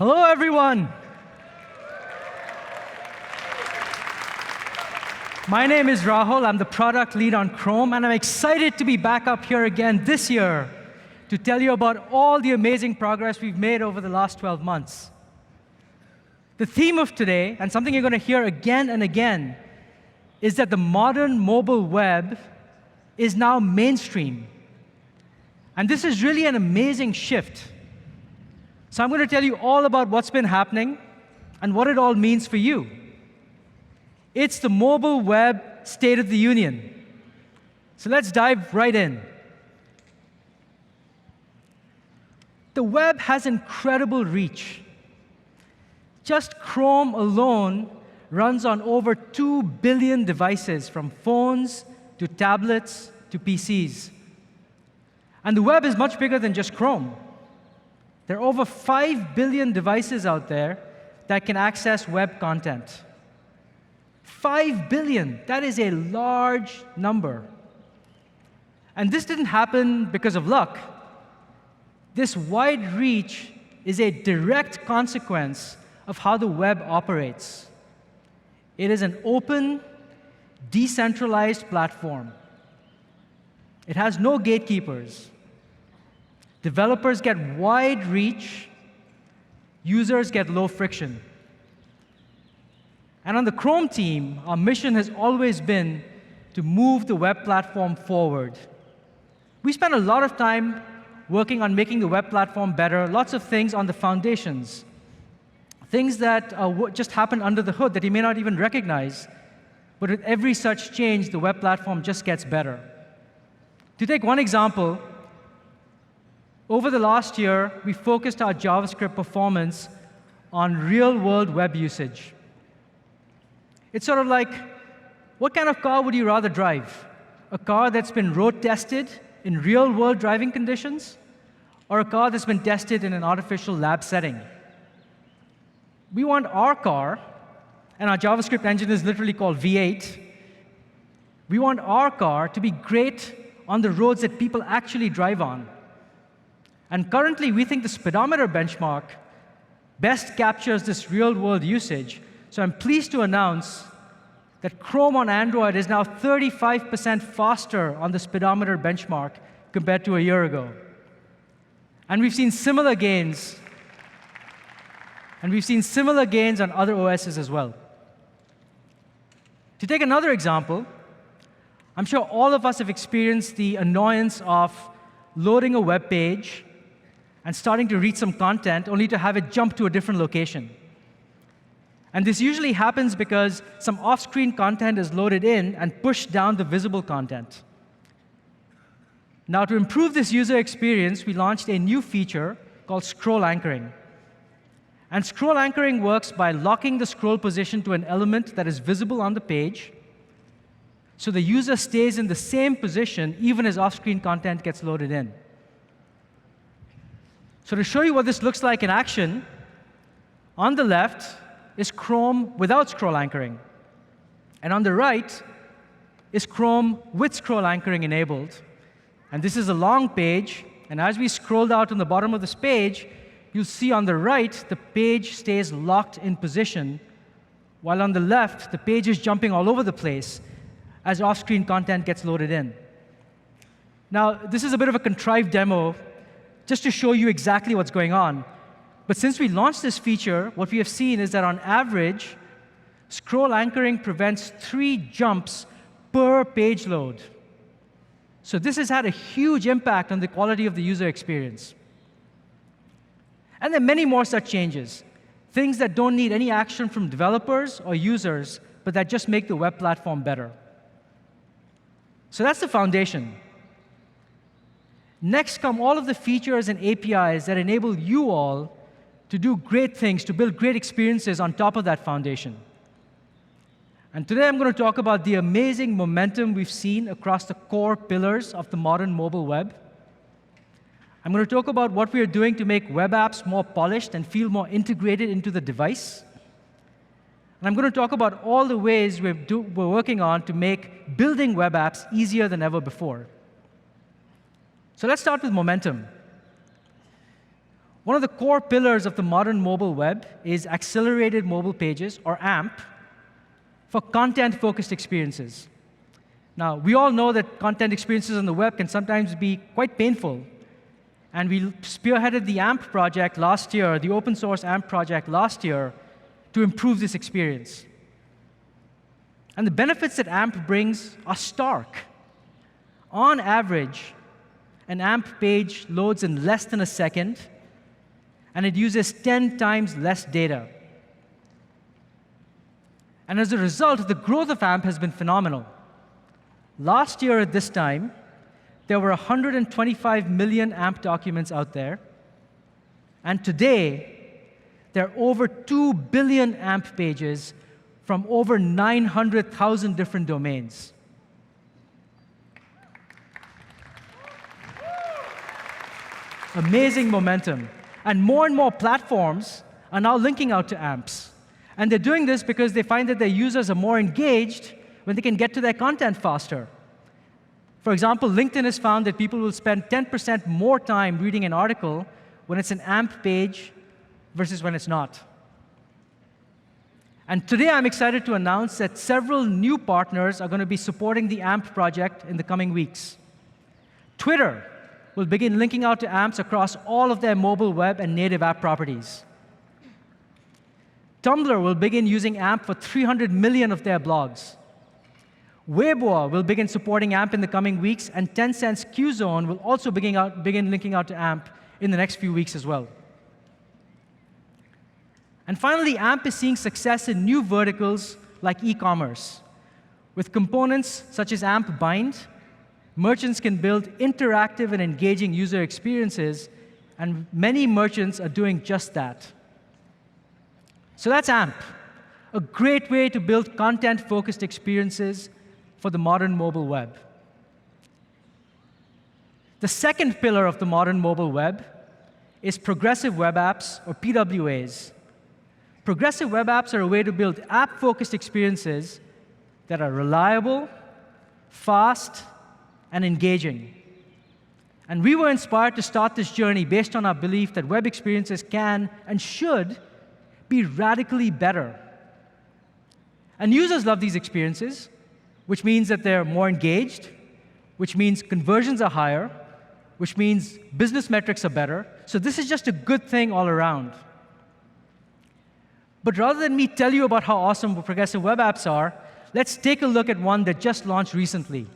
Hello, everyone. My name is Rahul. I'm the product lead on Chrome, and I'm excited to be back up here again this year to tell you about all the amazing progress we've made over the last 12 months. The theme of today, and something you're going to hear again and again, is that the modern mobile web is now mainstream. And this is really an amazing shift. So I'm going to tell you all about what's been happening and what it all means for you. It's the mobile web State of the Union. So let's dive right in. The web has incredible reach. Just Chrome alone runs on over 2 billion devices, from phones to tablets to PCs. And the web is much bigger than just Chrome. There are over 5 billion devices out there that can access web content. 5 billion, that is a large number. And this didn't happen because of luck. This wide reach is a direct consequence of how the web operates. It is an open, decentralized platform. It has no gatekeepers. Developers get wide reach. Users get low friction. And on the Chrome team, our mission has always been to move the web platform forward. We spent a lot of time working on making the web platform better, lots of things on the foundations, things that just happen under the hood that you may not even recognize. But with every such change, the web platform just gets better. To take one example, over the last year, we focused our JavaScript performance on real-world web usage. It's sort of like, what kind of car would you rather drive? A car that's been road tested in real-world driving conditions, or a car that's been tested in an artificial lab setting? We want our car, and our JavaScript engine is literally called V8. We want our car to be great on the roads that people actually drive on. And currently, we think the speedometer benchmark best captures this real-world usage. So I'm pleased to announce that Chrome on Android is now 35% faster on the speedometer benchmark compared to a year ago. And we've seen similar gains. And we've seen similar gains on other OSs as well. To take another example, I'm sure all of us have experienced the annoyance of loading a web page and starting to read some content, only to have it jump to a different location. And this usually happens because some off-screen content is loaded in and pushed down the visible content. Now, to improve this user experience, we launched a new feature called scroll anchoring. And scroll anchoring works by locking the scroll position to an element that is visible on the page, so the user stays in the same position even as off-screen content gets loaded in. So to show you what this looks like in action, on the left is Chrome without scroll anchoring. And on the right is Chrome with scroll anchoring enabled. And this is a long page. And as we scroll out on the bottom of this page, you'll see on the right, the page stays locked in position, while on the left, the page is jumping all over the place as off-screen content gets loaded in. Now, this is a bit of a contrived demo just to show you exactly what's going on. But since we launched this feature, what we have seen is that on average, scroll anchoring prevents 3 jumps per page load. So this has had a huge impact on the quality of the user experience. And there are many more such changes, things that don't need any action from developers or users, but that just make the web platform better. So that's the foundation. Next come all of the features and APIs that enable you all to do great things, to build great experiences on top of that foundation. And today I'm going to talk about the amazing momentum we've seen across the core pillars of the modern mobile web. I'm going to talk about what we are doing to make web apps more polished and feel more integrated into the device. And I'm going to talk about all the ways we're working on to make building web apps easier than ever before. So let's start with momentum. One of the core pillars of the modern mobile web is accelerated mobile pages, or AMP, for content-focused experiences. Now, we all know that content experiences on the web can sometimes be quite painful. And we spearheaded the AMP project last year, the open source AMP project last year, to improve this experience. And the benefits that AMP brings are stark. On average, an AMP page loads in less than a second, and it uses 10 times less data. And as a result, the growth of AMP has been phenomenal. Last year at this time, there were 125 million AMP documents out there. And today, there are over 2 billion AMP pages from over 900,000 different domains. Amazing momentum. And more platforms are now linking out to AMPs. And they're doing this because they find that their users are more engaged when they can get to their content faster. For example, LinkedIn has found that people will spend 10% more time reading an article when it's an AMP page versus when it's not. And today, I'm excited to announce that several new partners are going to be supporting the AMP project in the coming weeks. Twitter will begin linking out to AMPs across all of their mobile web and native app properties. Tumblr will begin using AMP for 300 million of their blogs. Weibo will begin supporting AMP in the coming weeks, and Tencent's Qzone will also begin linking out to AMP in the next few weeks as well. And finally, AMP is seeing success in new verticals like e-commerce. With components such as AMP Bind, merchants can build interactive and engaging user experiences, and many merchants are doing just that. So that's AMP, a great way to build content-focused experiences for the modern mobile web. The second pillar of the modern mobile web is progressive web apps, or PWAs. Progressive web apps are a way to build app-focused experiences that are reliable, fast, and engaging. And we were inspired to start this journey based on our belief that web experiences can and should be radically better. And users love these experiences, which means that they're more engaged, which means conversions are higher, which means business metrics are better. So this is just a good thing all around. But rather than me tell you about how awesome progressive web apps are, let's take a look at one that just launched recently.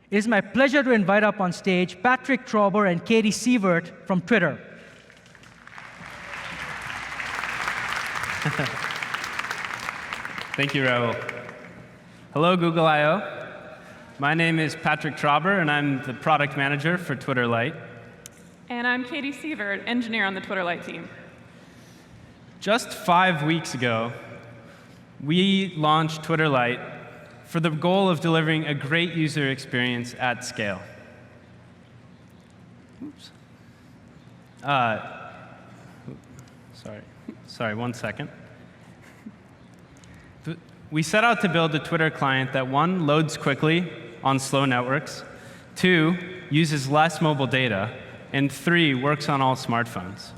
It is my pleasure to invite up on stage Patrick Trauber and Katie Sievert from Twitter. Thank you, Raul. Hello, Google I/O. My name is Patrick Trauber, and I'm the product manager for Twitter Lite. And I'm Katie Sievert, engineer on the Twitter Lite team. Just 5 weeks ago, we launched Twitter Lite for the goal of delivering a great user experience at scale. Oops. Sorry, 1 second. We set out to build a Twitter client that, 1, loads quickly on slow networks, 2, uses less mobile data, and 3, works on all smartphones.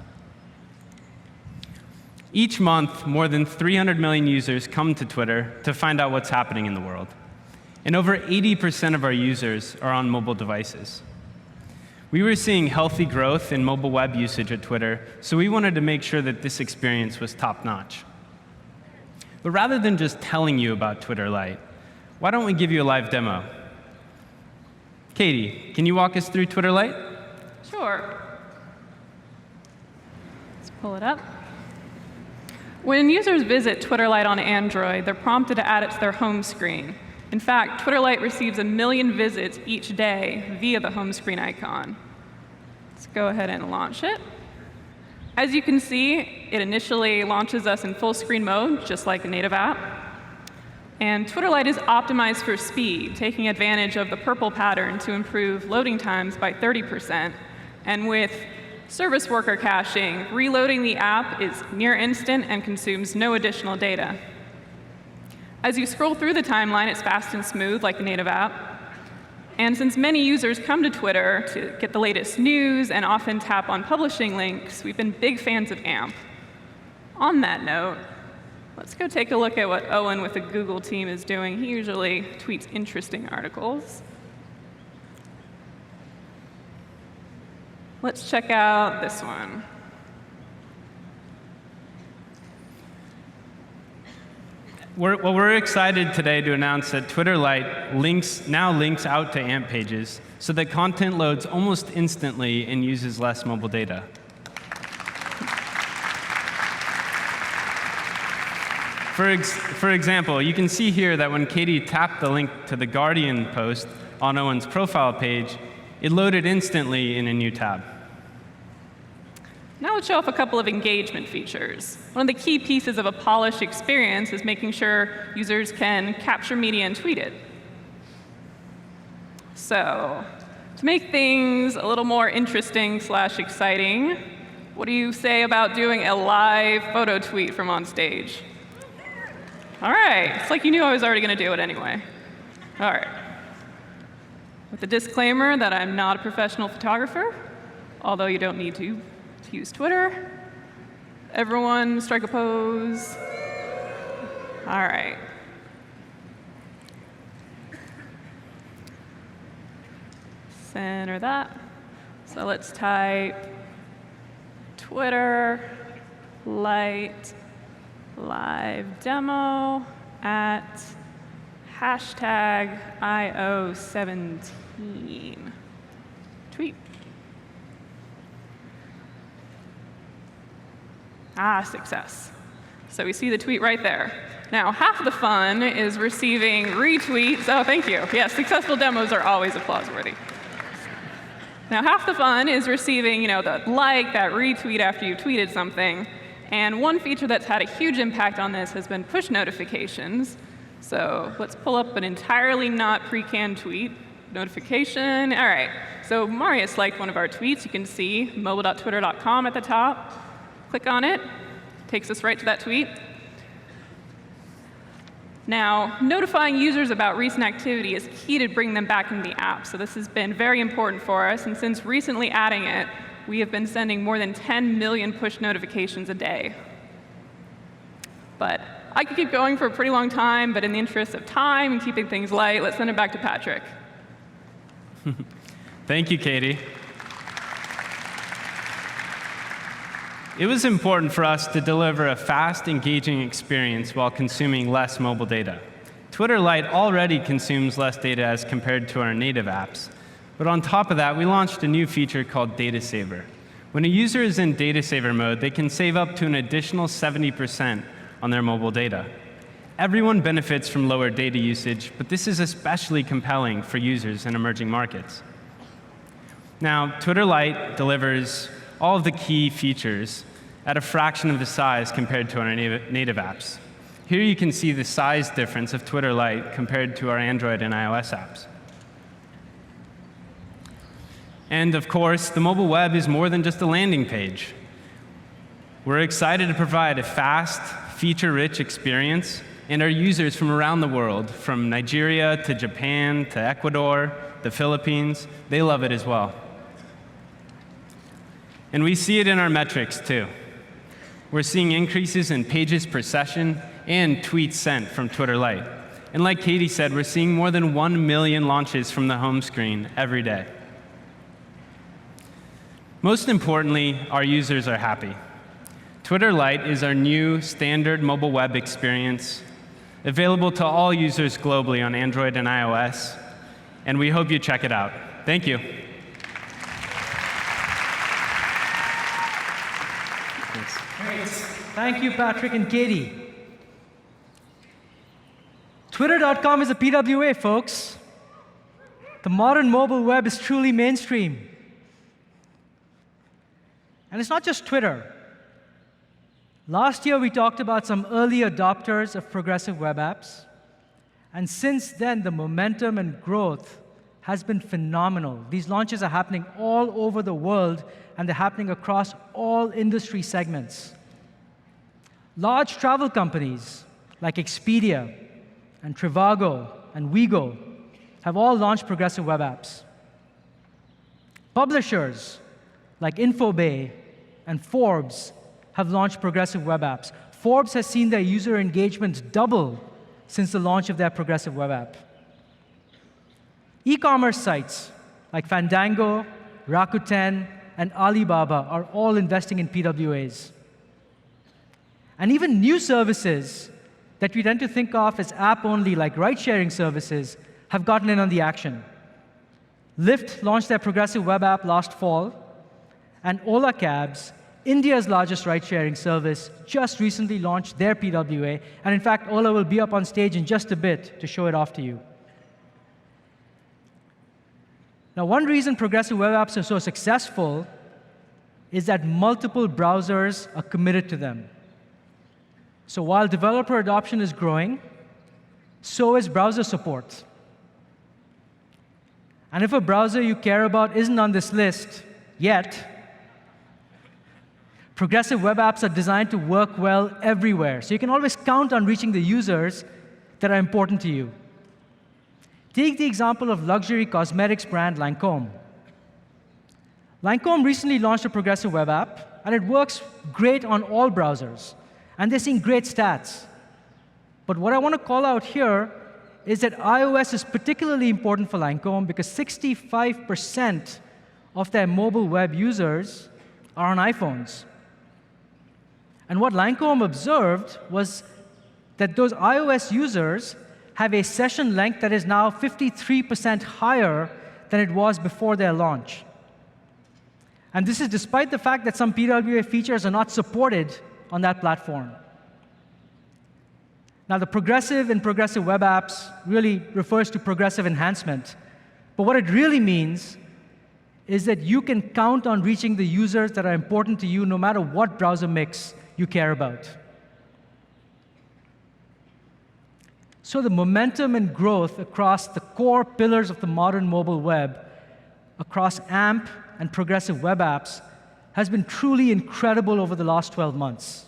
Each month, more than 300 million users come to Twitter to find out what's happening in the world. And over 80% of our users are on mobile devices. We were seeing healthy growth in mobile web usage at Twitter, so we wanted to make sure that this experience was top-notch. But rather than just telling you about Twitter Lite, why don't we give you a live demo? Katie, can you walk us through Twitter Lite? Sure. Let's pull it up. When users visit Twitter Lite on Android, they're prompted to add it to their home screen. In fact, Twitter Lite receives 1 million visits each day via the home screen icon. Let's go ahead and launch it. As you can see, it initially launches us in full screen mode, just like a native app. And Twitter Lite is optimized for speed, taking advantage of the purple pattern to improve loading times by 30%. And with service worker caching, reloading the app is near instant and consumes no additional data. As you scroll through the timeline, it's fast and smooth like a native app. And since many users come to Twitter to get the latest news and often tap on publishing links, we've been big fans of AMP. On that note, let's go take a look at what Owen with the Google team is doing. He usually tweets interesting articles. Let's check out this one. We're excited today to announce that Twitter Lite now links out to AMP pages so that content loads almost instantly and uses less mobile data. For example, you can see here that when Katie tapped the link to the Guardian post on Owen's profile page, it loaded instantly in a new tab. Now let's show off a couple of engagement features. One of the key pieces of a polished experience is making sure users can capture media and tweet it. So to make things a little more interesting / exciting, what do you say about doing a live photo tweet from on stage? All right, it's like you knew I was already going to do it anyway. All right. With the disclaimer that I'm not a professional photographer, although you don't need to use Twitter. Everyone strike a pose. All right. Center that. So let's type Twitter Lite live demo at #IO17. Tweet. Success. So we see the tweet right there. Now, half of the fun is receiving retweets. Oh, thank you. Yes, successful demos are always applause-worthy. Now, half the fun is receiving, the like, that retweet after you tweeted something. And one feature that's had a huge impact on this has been push notifications. So let's pull up an entirely not pre-canned tweet. Notification. All right. So Marius liked one of our tweets. You can see mobile.twitter.com at the top. Click on it. Takes us right to that tweet. Now, notifying users about recent activity is key to bring them back into the app. So this has been very important for us. And since recently adding it, we have been sending more than 10 million push notifications a day. But I could keep going for a pretty long time, but in the interest of time and keeping things light, let's send it back to Patrick. Thank you, Katie. It was important for us to deliver a fast, engaging experience while consuming less mobile data. Twitter Lite already consumes less data as compared to our native apps. But on top of that, we launched a new feature called Data Saver. When a user is in Data Saver mode, they can save up to an additional 70% on their mobile data. Everyone benefits from lower data usage, but this is especially compelling for users in emerging markets. Now, Twitter Lite delivers all of the key features at a fraction of the size compared to our native apps. Here you can see the size difference of Twitter Lite compared to our Android and iOS apps. And of course, the mobile web is more than just a landing page. We're excited to provide a fast, feature-rich experience, and our users from around the world, from Nigeria to Japan to Ecuador, the Philippines, they love it as well. And we see it in our metrics, too. We're seeing increases in pages per session and tweets sent from Twitter Lite. And like Katie said, we're seeing more than 1 million launches from the home screen every day. Most importantly, our users are happy. Twitter Lite is our new standard mobile web experience, available to all users globally on Android and iOS, and we hope you check it out. Thank you. Great. Thank you, Patrick and Katie. Twitter.com is a PWA, folks. The modern mobile web is truly mainstream. And it's not just Twitter. Last year, we talked about some early adopters of progressive web apps. And since then, the momentum and growth has been phenomenal. These launches are happening all over the world, and they're happening across all industry segments. Large travel companies like Expedia and Trivago and Ouigo have all launched progressive web apps. Publishers like Infobay and Forbes have launched progressive web apps. Forbes has seen their user engagement double since the launch of their progressive web app. E-commerce sites like Fandango, Rakuten, and Alibaba are all investing in PWAs. And even new services that we tend to think of as app-only, like ride-sharing services, have gotten in on the action. Lyft launched their progressive web app last fall, and Ola Cabs, India's largest ride-sharing service, just recently launched their PWA, and in fact, Ola will be up on stage in just a bit to show it off to you. Now, one reason progressive web apps are so successful is that multiple browsers are committed to them. So while developer adoption is growing, so is browser support. And if a browser you care about isn't on this list yet, progressive web apps are designed to work well everywhere. So you can always count on reaching the users that are important to you. Take the example of luxury cosmetics brand Lancôme. Lancôme recently launched a progressive web app, and it works great on all browsers. And they're seeing great stats. But what I want to call out here is that iOS is particularly important for Lancôme because 65% of their mobile web users are on iPhones. And what Lancôme observed was that those iOS users have a session length that is now 53% higher than it was before their launch. And this is despite the fact that some PWA features are not supported on that platform. Now, the progressive in progressive web apps really refers to progressive enhancement. But what it really means is that you can count on reaching the users that are important to you no matter what browser mix you care about. So the momentum and growth across the core pillars of the modern mobile web, across AMP and progressive web apps, has been truly incredible over the last 12 months.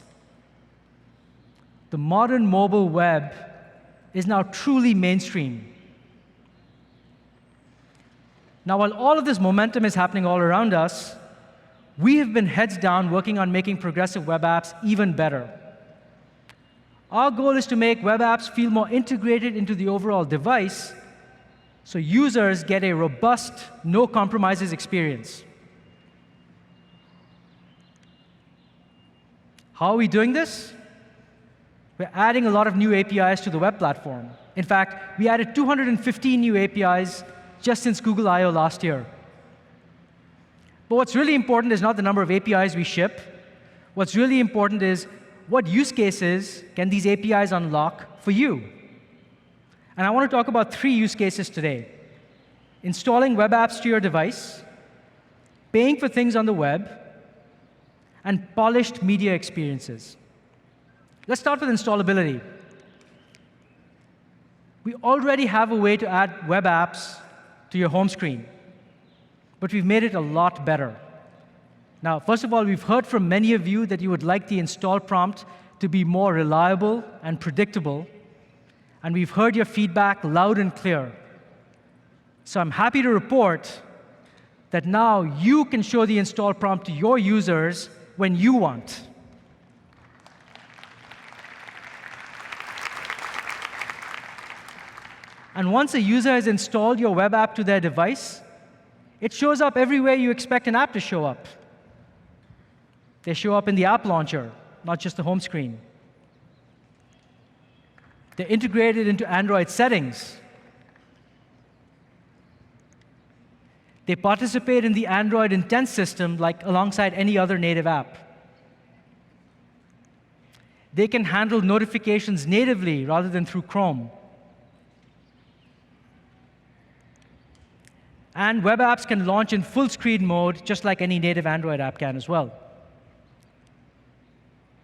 The modern mobile web is now truly mainstream. Now, while all of this momentum is happening all around us, we have been heads down working on making progressive web apps even better. Our goal is to make web apps feel more integrated into the overall device so users get a robust, no compromises experience. How are we doing this? We're adding a lot of new APIs to the web platform. In fact, we added 215 new APIs just since Google I/O last year. But what's really important is not the number of APIs we ship. What's really important is what use cases can these APIs unlock for you? And I want to talk about 3 use cases today: installing web apps to your device, paying for things on the web, and polished media experiences. Let's start with installability. We already have a way to add web apps to your home screen, but we've made it a lot better. Now, first of all, we've heard from many of you that you would like the install prompt to be more reliable and predictable, and we've heard your feedback loud and clear. So I'm happy to report that now you can show the install prompt to your users when you want. And once a user has installed your web app to their device, it shows up everywhere you expect an app to show up. They show up in the app launcher, not just the home screen. They're integrated into Android settings. They participate in the Android intent system like alongside any other native app. They can handle notifications natively rather than through Chrome. And web apps can launch in full screen mode, just like any native Android app can as well.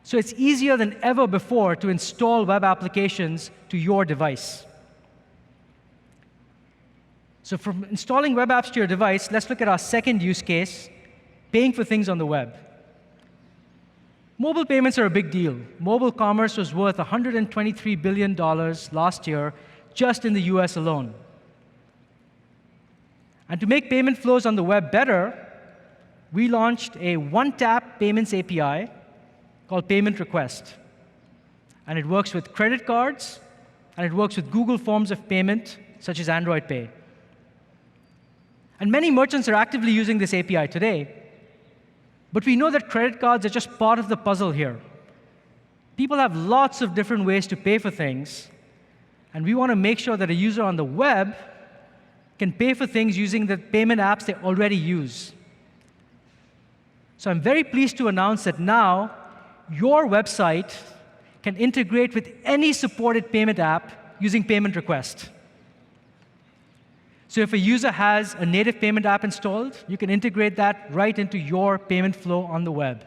So it's easier than ever before to install web applications to your device. So from installing web apps to your device, let's look at our second use case, paying for things on the web. Mobile payments are a big deal. Mobile commerce was worth $123 billion last year, just in the US alone. And to make payment flows on the web better, we launched a one-tap payments API called Payment Request. And it works with credit cards, and it works with Google forms of payment, such as Android Pay. And many merchants are actively using this API today. But we know that credit cards are just part of the puzzle here. People have lots of different ways to pay for things, and we want to make sure that a user on the web can pay for things using the payment apps they already use. So I'm very pleased to announce that now your website can integrate with any supported payment app using Payment Request. So if a user has a native payment app installed, you can integrate that right into your payment flow on the web.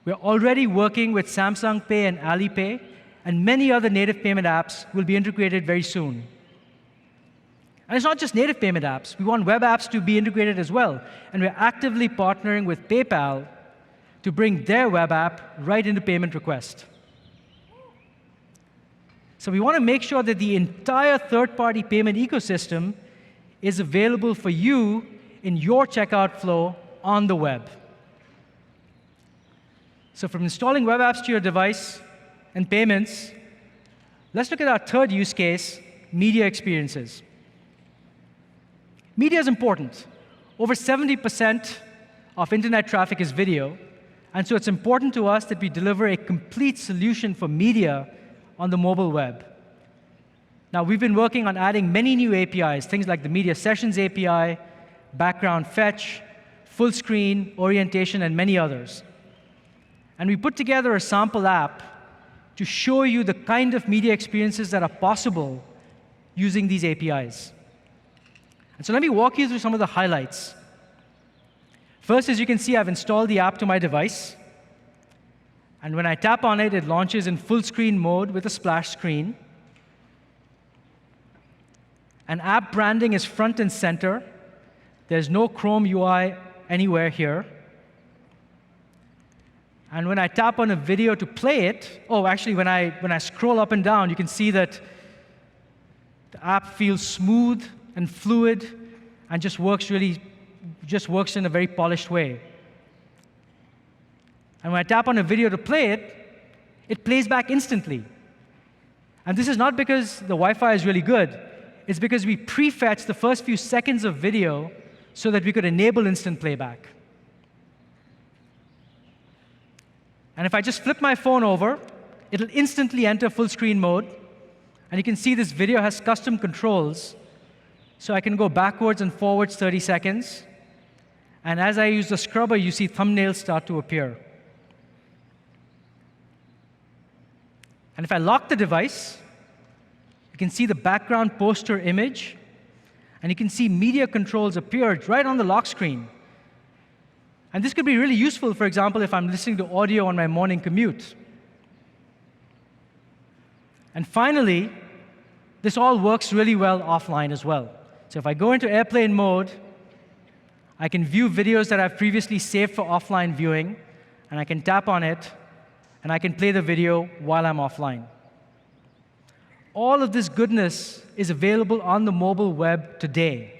We're already working with Samsung Pay and Alipay, and many other native payment apps will be integrated very soon. And it's not just native payment apps. We want web apps to be integrated as well. And we're actively partnering with PayPal to bring their web app right into Payment Request. So we want to make sure that the entire third-party payment ecosystem is available for you in your checkout flow on the web. So from installing web apps to your device and payments, let's look at our third use case, media experiences. Media is important. Over 70% of internet traffic is video, and so it's important to us that we deliver a complete solution for media on the mobile web. Now, we've been working on adding many new APIs, things like the Media Sessions API, background fetch, full screen, orientation, and many others. And we put together a sample app to show you the kind of media experiences that are possible using these APIs. And so let me walk you through some of the highlights. First, as you can see, I've installed the app to my device. And when I tap on it, it launches in full screen mode with a splash screen. And app branding is front and center. There's no Chrome UI anywhere here. And when I tap on a video to play it, actually, when I scroll up and down, you can see that the app feels smooth and fluid and just works in a very polished way. And when I tap on a video to play it, it plays back instantly. And this is not because the Wi-Fi is really good. It's because we prefetched the first few seconds of video so that we could enable instant playback. And if I just flip my phone over, it'll instantly enter full screen mode. And you can see this video has custom controls. So I can go backwards and forwards 30 seconds. And as I use the scrubber, you see thumbnails start to appear. And if I lock the device, you can see the background poster image. And you can see media controls appear right on the lock screen. And this could be really useful, for example, if I'm listening to audio on my morning commute. And finally, this all works really well offline as well. So if I go into airplane mode, I can view videos that I've previously saved for offline viewing, and I can tap on it, and I can play the video while I'm offline. All of this goodness is available on the mobile web today.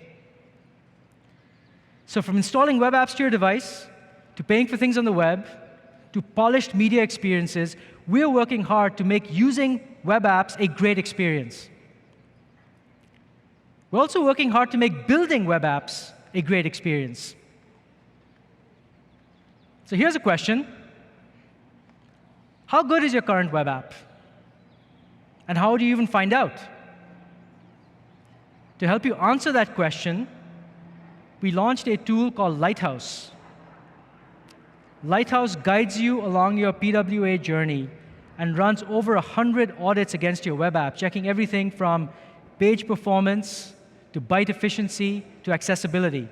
So from installing web apps to your device, to paying for things on the web, to polished media experiences, we're working hard to make using web apps a great experience. We're also working hard to make building web apps a great experience. So here's a question. How good is your current web app? And how do you even find out? To help you answer that question, we launched a tool called Lighthouse. Lighthouse guides you along your PWA journey and runs over 100 audits against your web app, checking everything from page performance to byte efficiency to accessibility.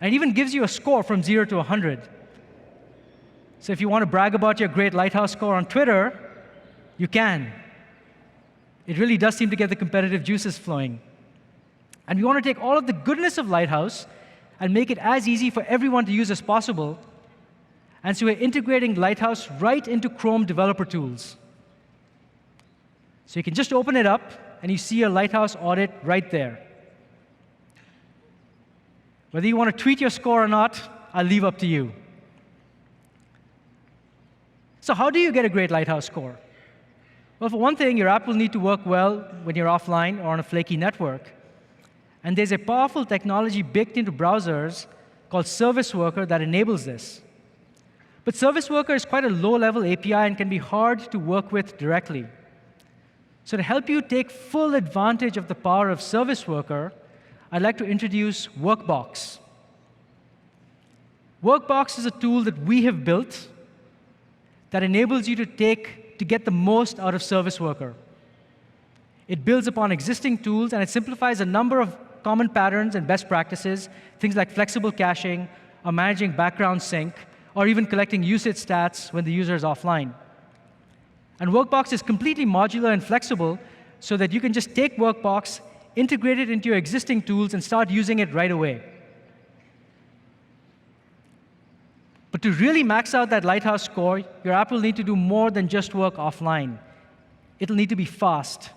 And it even gives you a score from 0 to 100. So if you want to brag about your great Lighthouse score on Twitter, you can. It really does seem to get the competitive juices flowing. And we want to take all of the goodness of Lighthouse and make it as easy for everyone to use as possible. And so we're integrating Lighthouse right into Chrome developer tools. So you can just open it up, and you see a Lighthouse audit right there. Whether you want to tweet your score or not, I'll leave up to you. So how do you get a great Lighthouse score? Well, for one thing, your app will need to work well when you're offline or on a flaky network. And there's a powerful technology baked into browsers called Service Worker that enables this. But Service Worker is quite a low-level API and can be hard to work with directly. So to help you take full advantage of the power of Service Worker, I'd like to introduce Workbox. Workbox is a tool that we have built that enables you to get the most out of Service Worker. It builds upon existing tools, and it simplifies a number of common patterns and best practices, things like flexible caching, or managing background sync, or even collecting usage stats when the user is offline. And Workbox is completely modular and flexible so that you can just take Workbox, integrate it into your existing tools, and start using it right away. But to really max out that Lighthouse score, your app will need to do more than just work offline. It'll need to be fast.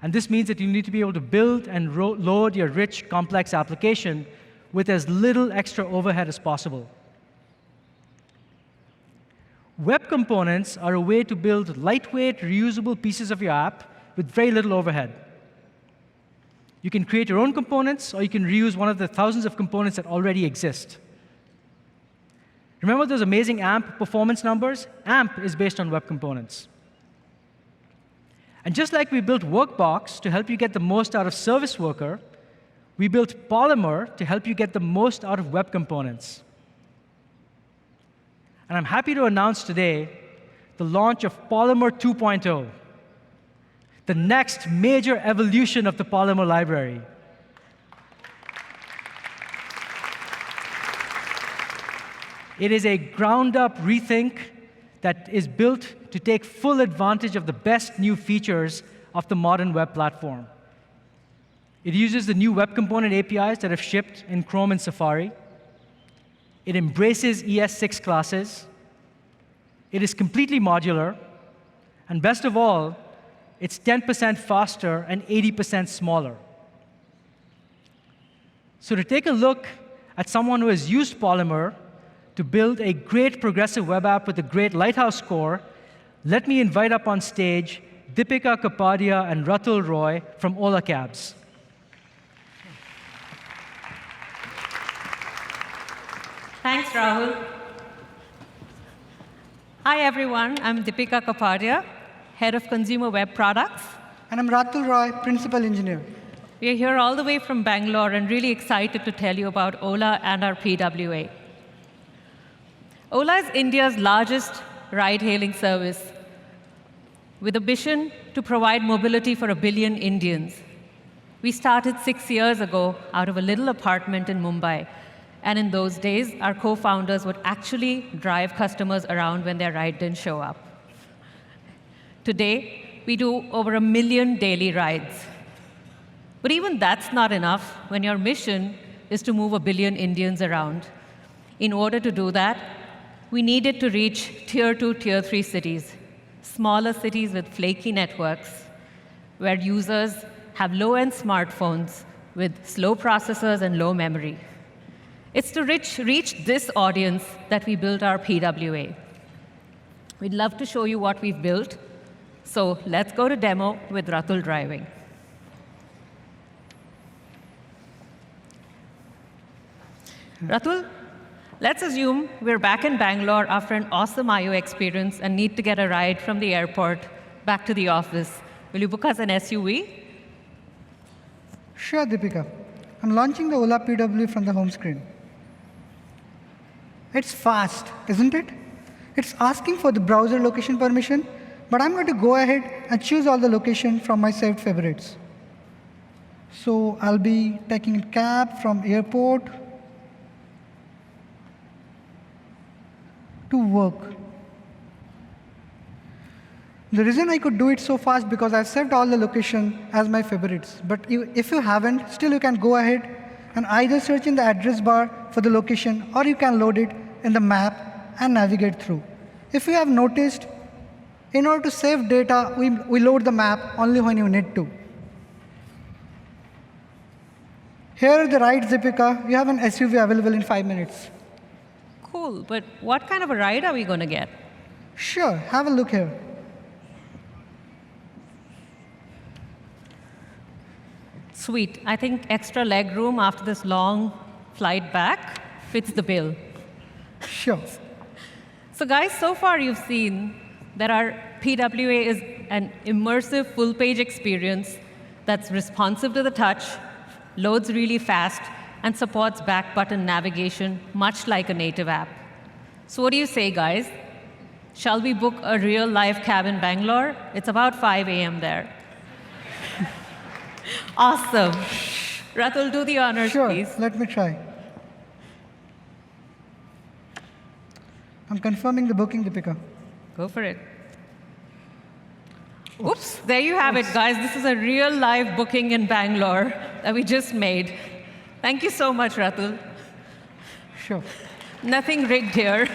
And this means that you need to be able to build and load your rich, complex application with as little extra overhead as possible. Web components are a way to build lightweight, reusable pieces of your app with very little overhead. You can create your own components, or you can reuse one of the thousands of components that already exist. Remember those amazing AMP performance numbers? AMP is based on web components. And just like we built Workbox to help you get the most out of Service Worker, we built Polymer to help you get the most out of web components. And I'm happy to announce today the launch of Polymer 2.0, the next major evolution of the Polymer library. It is a ground-up rethink that is built to take full advantage of the best new features of the modern web platform. It uses the new web component APIs that have shipped in Chrome and Safari. It embraces ES6 classes. It is completely modular. And best of all, it's 10% faster and 80% smaller. So to take a look at someone who has used Polymer to build a great progressive web app with a great Lighthouse score, let me invite up on stage Deepika Kapadia and Ratul Roy from Ola Cabs. Thanks, Rahul. Hi, everyone. I'm Deepika Kapadia, Head of Consumer Web Products. And I'm Ratul Roy, Principal Engineer. We are here all the way from Bangalore and really excited to tell you about Ola and our PWA. Ola is India's largest ride-hailing service with a mission to provide mobility for 1 billion Indians. We started 6 years ago out of a little apartment in Mumbai. And in those days, our co-founders would actually drive customers around when their ride didn't show up. Today, we do over 1 million daily rides. But even that's not enough when your mission is to move 1 billion Indians around. In order to do that, we needed to reach Tier 2, Tier 3 cities, smaller cities with flaky networks, where users have low-end smartphones with slow processors and low memory. It's to reach this audience that we built our PWA. We'd love to show you what we've built. So let's go to demo with Ratul driving. Ratul, let's assume we're back in Bangalore after an awesome I/O experience and need to get a ride from the airport back to the office. Will you book us an SUV? Sure, Deepika. I'm launching the Ola PW from the home screen. It's fast, isn't it? It's asking for the browser location permission, but I'm going to go ahead and choose all the location from my saved favorites. So I'll be taking a cab from airport to work. The reason I could do it so fast because I've saved all the location as my favorites. But if you haven't, still you can go ahead and either search in the address bar for the location, or you can load it in the map and navigate through. If you have noticed, in order to save data, we load the map only when you need to. Here are the rides, Deepika. You have an SUV available in 5 minutes. Cool, but what kind of a ride are we going to get? Sure, have a look here. Sweet. I think extra leg room after this long flight back fits the bill. Sure. So guys, so far you've seen that our PWA is an immersive full-page experience that's responsive to the touch, loads really fast, and supports back button navigation, much like a native app. So what do you say, guys? Shall we book a real live cab in Bangalore? It's about 5 a.m. there. Awesome. Ratul, do the honors, Sure, please. let me try. I'm confirming the booking, Deepika. Go for it. Oops, there you have it, guys. This is a real live booking in Bangalore that we just made. Thank you so much, Ratul. Sure. Nothing rigged here.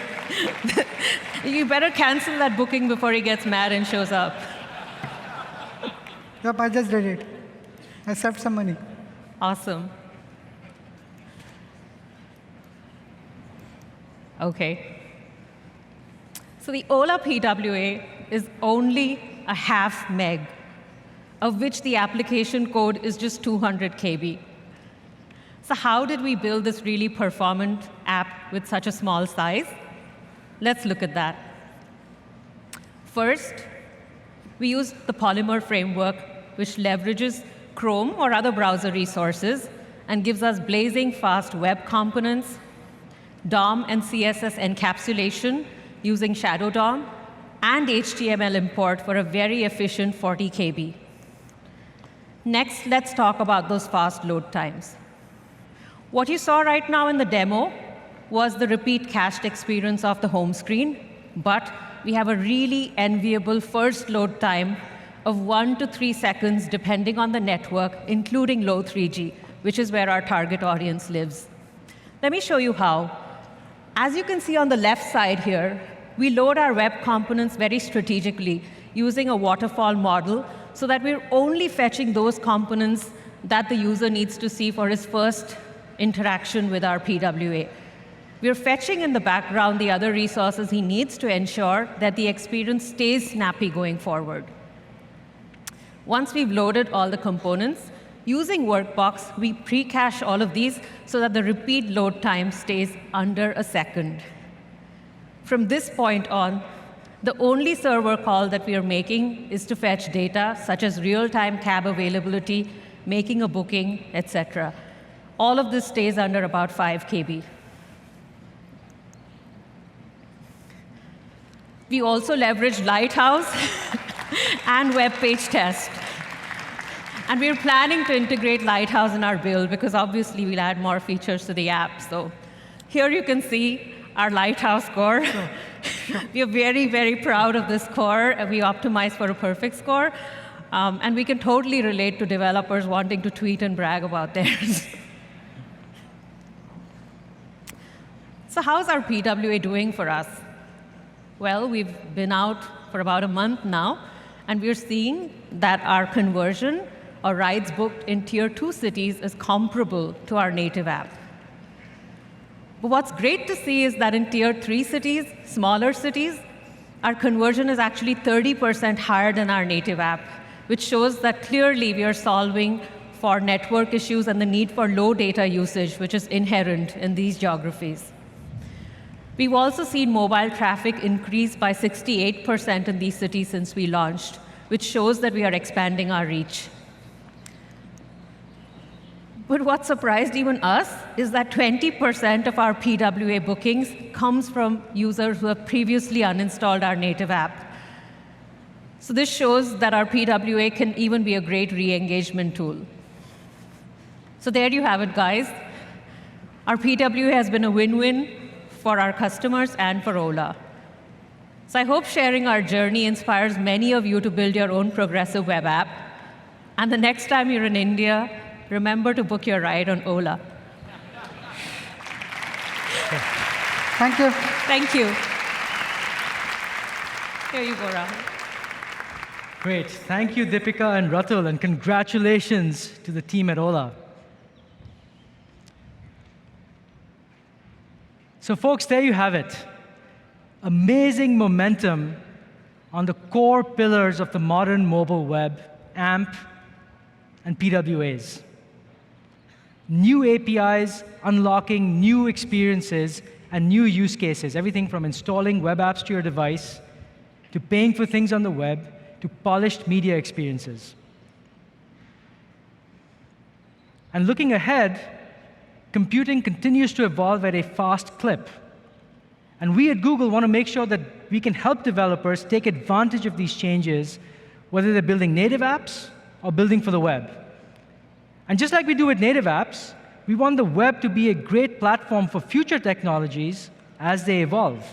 You better cancel that booking before he gets mad and shows up. Yep, I just did it. I saved some money. Awesome. OK. So the Ola PWA is only a half meg, of which the application code is just 200 KB. So how did we build this really performant app with such a small size? Let's look at that. First, we used the Polymer framework, which leverages Chrome or other browser resources and gives us blazing fast web components, DOM and CSS encapsulation using Shadow DOM, and HTML import for a very efficient 40 KB. Next, let's talk about those fast load times. What you saw right now in the demo was the repeat cached experience of the home screen, but we have a really enviable first load time of 1 to 3 seconds, depending on the network, including low 3G, which is where our target audience lives. Let me show you how. As you can see on the left side here, we load our web components very strategically using a waterfall model so that we're only fetching those components that the user needs to see for his first interaction with our PWA. We're fetching in the background the other resources he needs to ensure that the experience stays snappy going forward. Once we've loaded all the components, using Workbox, we pre-cache all of these so that the repeat load time stays under a second. From this point on, the only server call that we are making is to fetch data, such as real-time cab availability, making a booking, etc. All of this stays under about 5 KB. We also leverage Lighthouse and web page test. And we're planning to integrate Lighthouse in our build, because obviously we'll add more features to the app. So here you can see our Lighthouse score. We are very, very proud of this score, and we optimize for a perfect score. And we can totally relate to developers wanting to tweet and brag about theirs. So how's our PWA doing for us? Well, we've been out for about a month now, and we're seeing that our conversion or rides booked in Tier 2 cities is comparable to our native app. But what's great to see is that in Tier 3 cities, smaller cities, our conversion is actually 30% higher than our native app, which shows that clearly we are solving for network issues and the need for low data usage, which is inherent in these geographies. We've also seen mobile traffic increase by 68% in these cities since we launched, which shows that we are expanding our reach. But what surprised even us is that 20% of our PWA bookings comes from users who have previously uninstalled our native app. So this shows that our PWA can even be a great re-engagement tool. So there you have it, guys. Our PWA has been a win-win for our customers and for Ola. So I hope sharing our journey inspires many of you to build your own progressive web app. And the next time you're in India, remember to book your ride on Ola. Thank you. Thank you. Here you go, Rahul. Great. Thank you, Deepika and Ratul, and congratulations to the team at Ola. So folks, there you have it. Amazing momentum on the core pillars of the modern mobile web, AMP and PWAs. New APIs unlocking new experiences and new use cases, everything from installing web apps to your device, to paying for things on the web, to polished media experiences. And looking ahead, computing continues to evolve at a fast clip. And we at Google want to make sure that we can help developers take advantage of these changes, whether they're building native apps or building for the web. And just like we do with native apps, we want the web to be a great platform for future technologies as they evolve.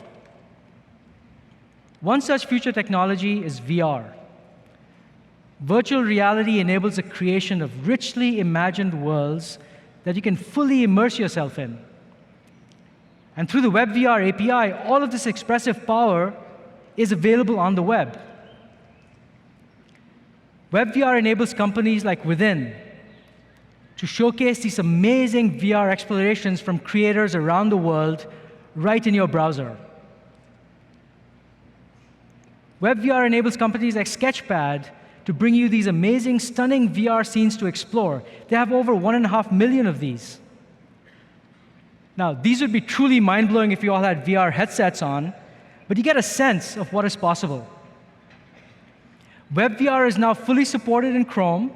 One such future technology is VR. Virtual reality enables the creation of richly imagined worlds that you can fully immerse yourself in. And through the WebVR API, all of this expressive power is available on the web. WebVR enables companies like Within to showcase these amazing VR explorations from creators around the world right in your browser. WebVR enables companies like Sketchpad to bring you these amazing, stunning VR scenes to explore. They have over 1.5 million of these. Now, these would be truly mind-blowing if you all had VR headsets on, but you get a sense of what is possible. WebVR is now fully supported in Chrome,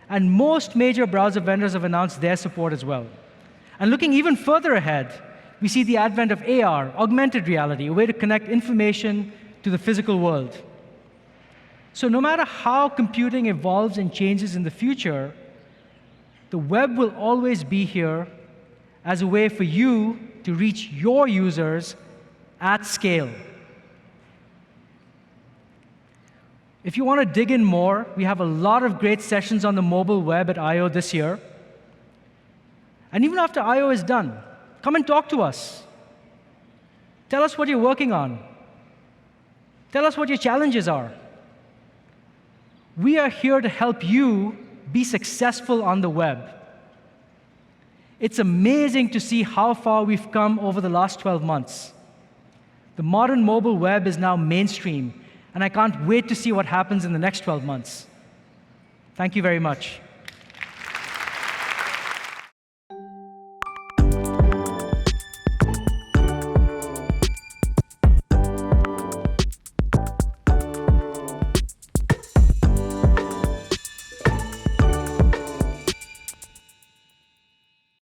and most major browser vendors have announced their support as well. And looking even further ahead, we see the advent of AR, augmented reality, a way to connect information to the physical world. So no matter how computing evolves and changes in the future, the web will always be here as a way for you to reach your users at scale. If you want to dig in more, we have a lot of great sessions on the mobile web at I/O this year. And even after I/O is done, come and talk to us. Tell us what you're working on. Tell us what your challenges are. We are here to help you be successful on the web. It's amazing to see how far we've come over the last 12 months. The modern mobile web is now mainstream, and I can't wait to see what happens in the next 12 months. Thank you very much.